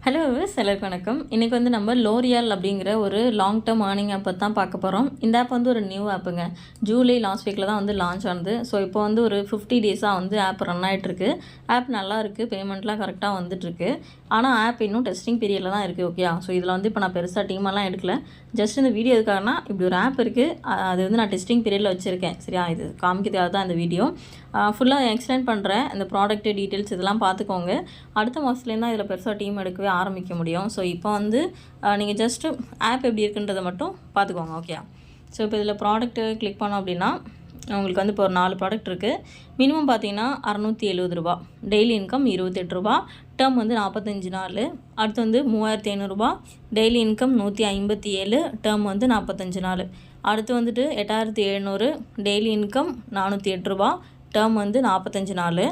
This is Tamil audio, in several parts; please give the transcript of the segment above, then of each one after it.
ஹலோ எல்லாருக்கும் வணக்கம். இன்றைக்கி வந்து நம்ம லோரியால் அப்படிங்கிற ஒரு லாங் டேர்ம் ஏர்னிங் ஆப்பை தான் பார்க்க போகிறோம். இந்த ஆப் வந்து ஒரு நியூ ஆப்புங்க. ஜூலை லாஸ்ட் வீக்கில் தான் வந்து லான்ச் ஆனது. ஸோ இப்போ வந்து ஒரு 50 டேஸாக வந்து ஆப் ரன் ஆகிட்டுருக்கு. ஆப் நல்லா இருக்குது, பேமெண்ட்லாம் கரெக்டாக வந்துட்டுருக்கு. ஆனால் ஆப் இன்னும் டெஸ்டிங் பீரியடில் தான் இருக்குது. ஓகே, ஸோ இதில் வந்து இப்போ நான் பெருசாக டீமெல்லாம் எடுக்கல. ஜஸ்ட் இந்த வீடியோ எதுக்காகனா, இப்படி ஒரு ஆப் இருக்குது, அது வந்து நான் டெஸ்டிங் பீரியடில் வச்சுருக்கேன். சரியா, இது காமிக்கிறதுக்காக தான் இந்த வீடியோ. ஃபுல்லாக எக்ஸ்பிளைன் பண்ணுறேன். இந்த ப்ராடக்ட் டீட்டெயில்ஸ் இதெல்லாம் பார்த்துக்கோங்க. அடுத்த மாதத்துலேருந்து தான் இதில் பெருசாக டீம் எடுக்கவே ஆரம்பிக்க முடியும். ஸோ இப்போ வந்து நீங்கள் ஜஸ்ட்டு ஆப் எப்படி இருக்குன்றதை மட்டும் பார்த்துக்கோங்க. ஓகே, ஸோ இப்போ இதில் ப்ராடக்ட்டு கிளிக் பண்ணோம் அப்படின்னா உங்களுக்கு வந்து இப்போ ஒரு 4 ப்ராடக்ட் இருக்குது. மினிமம் பார்த்தீங்கன்னா 670 ரூபா, டெய்லி இன்கம் 28 ரூபா, டேர்ம் வந்து 45 நாள். அடுத்து வந்து 3500 ரூபா, டெய்லி இன்கம் 157, டேர்ம் வந்து 45 நாள். அடுத்து வந்துட்டு 8700, டெய்லி இன்கம் 408 ரூபா, டேர்ம் வந்து 45 நாள்.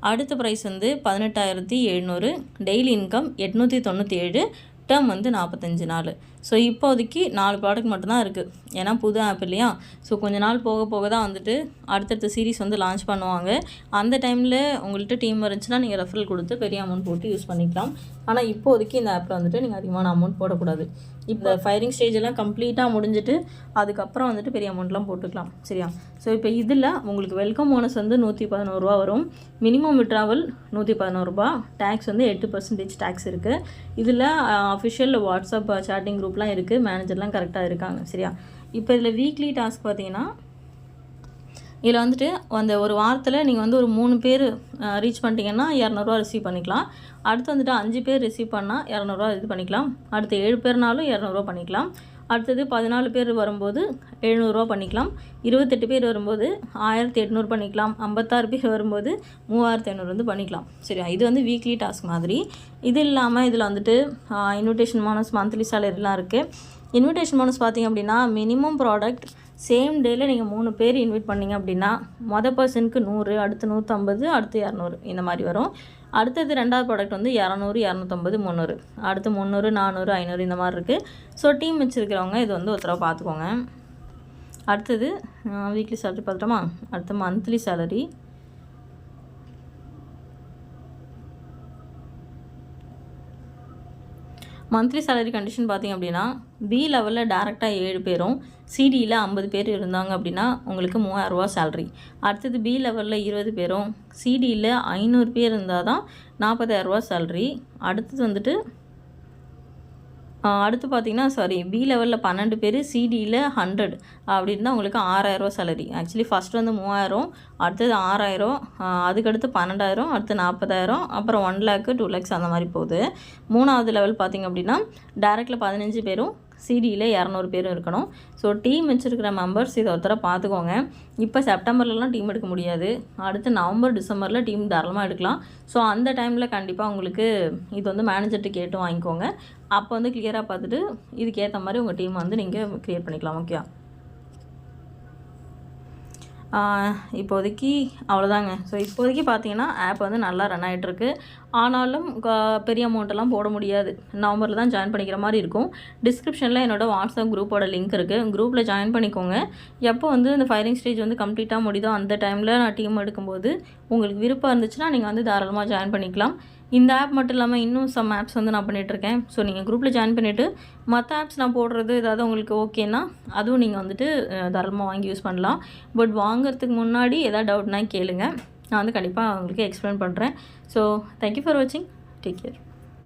அடுத்த ப்ரைஸ் வந்து 18700, டெய்லி இன்கம் 897, டேர்ம் வந்து 45 நாள். ஸோ இப்போதைக்கு 4 ப்ராடக்ட் மட்டும்தான் இருக்குது, ஏன்னா புது ஆப் இல்லையா. ஸோ கொஞ்ச நாள் போக போக தான் வந்துட்டு அடுத்தடுத்த சீரீஸ் வந்து லான்ச் பண்ணுவாங்க. அந்த டைமில் உங்கள்கிட்ட டீம் இருந்துச்சுன்னா நீங்கள் ரெஃபரல் கொடுத்து பெரிய அமௌண்ட் போட்டு யூஸ் பண்ணிக்கலாம். ஆனால் இப்போதைக்கு இந்த ஆப்பில் வந்துட்டு நீங்கள் அதிகமான அமௌண்ட் போடக்கூடாது. இப்போ ஃபயரிங் ஸ்டேஜ் எல்லாம் கம்ப்ளீட்டாக முடிஞ்சிட்டு அதுக்கப்புறம் வந்துட்டு பெரிய அமௌண்ட்லாம் போட்டுக்கலாம். சரியா, ஸோ இப்போ இதில் உங்களுக்கு வெல்கம் போனஸ் வந்து 111 ரூபா வரும். மினிமம் விட்ராவல் 111 ரூபா, டேக்ஸ் வந்து 8% டேக்ஸ் இருக்குது. இதில் அஃபிஷியல் வாட்ஸ்அப் சேட்டிங் குரூப்லாம் இருக்குது, மேனேஜர்லாம் கரெக்டாக இருக்காங்க. சரியா, இப்போ இதில் வீக்லி டாஸ்க் பார்த்தீங்கன்னா, இதில் வந்துட்டு அந்த ஒரு வாரத்தில் நீங்கள் வந்து ஒரு 3 பேர் ரீச் பண்ணிட்டீங்கன்னா 200 ரிசீவ் பண்ணிக்கலாம். அடுத்து வந்துட்டு 5 பேர் ரிசீவ் பண்ணால் 200 இது பண்ணிக்கலாம். அடுத்து 7 பேர்னாலும் 200 பண்ணிக்கலாம். அடுத்தது 14 பேர் வரும்போது 700 பண்ணிக்கலாம். 28 பேர் வரும்போது 1800 பண்ணிக்கலாம். 56 பேர் வரும்போது 3500 வந்து பண்ணிக்கலாம். சரியா, இது வந்து வீக்லி டாஸ்க் மாதிரி. இது இல்லாமல் இதில் வந்துட்டு இன்விடேஷன் போனஸ், மந்த்லி சேலரிலாம் இருக்குது. இன்விடேஷன் போனஸ் பார்த்திங்க அப்படின்னா, மினிமம் ப்ராடக்ட் சேம் டேயில் நீங்கள் 3 பேர் இன்வைட் பண்ணிங்க அப்படின்னா மொதல் பர்சனுக்கு 100, அடுத்து 150, அடுத்து 200 இந்த மாதிரி வரும். அடுத்தது 2வது ப்ராடக்ட் வந்து 200, 250, 300, அடுத்து 300, 400, 500 இந்த மாதிரி இருக்குது. ஸோ டீம் வச்சுருக்கிறவங்க இது வந்து ஒரு தடவை பார்த்துக்கோங்க. அடுத்தது வீக்லி சேலரி பார்த்துட்டோமா. அடுத்து monthly salary. Monthly salary condition பார்த்திங்க அப்படின்னா, பி லெவலில் டேரெக்டாக 7 பேரும், சிடியில் 50 பேர் இருந்தாங்க அப்படின்னா உங்களுக்கு 3000 ரூபா சேலரி. அடுத்தது பி லெவலில் 20 பேரும், சிடியில் 500 பேர் இருந்தால் தான் 40000 ரூபா சேலரி. அடுத்தது வந்துட்டு அடுத்து பார்த்திங்கன்னா பி லெவலில் 12 பேர், சிடியில் 100 அப்படி இருந்தால் உங்களுக்கு 6000 ரூபா சேலரி. ஆக்சுவலி ஃபஸ்ட் வந்து 3000, அடுத்தது 6000, அதுக்கடுத்து 12000, அடுத்து 40000, அப்புறம் 1 lakh, 2 lakhs அந்த மாதிரி போகுது. 3வது லெவல் பார்த்திங்க அப்படின்னா டேரெக்டில் 15 பேரும், சிடியில் 200 பேரும் இருக்கணும். ஸோ டீம் வச்சுருக்கிற மெம்பர்ஸ் இதை ஒருத்தர பார்த்துக்கோங்க. இப்போ செப்டம்பர்லலாம் டீம் எடுக்க முடியாது, அடுத்து நவம்பர், டிசம்பரில் டீம் தாராளமாக எடுக்கலாம். ஸோ அந்த டைமில் கண்டிப்பாக உங்களுக்கு இது வந்து மேனேஜர்கிட்ட கேட்டு வாங்கிக்கோங்க. அப்போ வந்து கிளியராக பார்த்துட்டு இதுக்கேற்ற மாதிரி உங்கள் டீம் வந்து நீங்கள் க்ரியேட் பண்ணிக்கலாம். ஓகே, இப்போதைக்கு அவ்வளோதாங்க. ஸோ இப்போதைக்கு பார்த்தீங்கன்னா ஆப் வந்து நல்லா ரன் ஆகிட்டுருக்கு. ஆனாலும் பெரிய அமௌண்ட்டெல்லாம் போட முடியாது. நவம்பரில் தான் ஜாயின் பண்ணிக்கிற மாதிரி இருக்கும். டிஸ்கிரிப்ஷனில் என்னோடய வாட்ஸ்அப் குரூப்போட லிங்க் இருக்குது, குரூப்பில் ஜாயின் பண்ணிக்கோங்க. எப்போ வந்து இந்த ஃபயரிங் ஸ்டேஜ் வந்து கம்ப்ளீட்டாக முடியுதோ அந்த டைமில் நான் டீம் எடுக்கும்போது உங்களுக்கு விருப்பம் இருந்துச்சுன்னா நீங்கள் வந்து தாராளமாக ஜாயின் பண்ணிக்கலாம். இந்த ஆப் மட்டும் இல்லாமல் இன்னும் சம் ஆப்ஸ் வந்து நான் பண்ணிகிட்ருக்கேன். ஸோ நீங்கள் குரூப்பில் ஜாயின் பண்ணிவிட்டு மற்ற ஆப்ஸ் நான் போடுறது ஏதாவது உங்களுக்கு ஓகேன்னா அதுவும் நீங்கள் வந்துட்டு தாராளமாக வாங்கி யூஸ் பண்ணலாம். பட் வாங்குறதுக்கு முன்னாடி எதாவது டவுட்னா கேளுங்க, நான் வந்து கண்டிப்பாக உங்களுக்கு எக்ஸ்பிளைன் பண்ணுறேன். ஸோ தேங்க்யூ ஃபார் வாட்சிங், டேக் கேர்.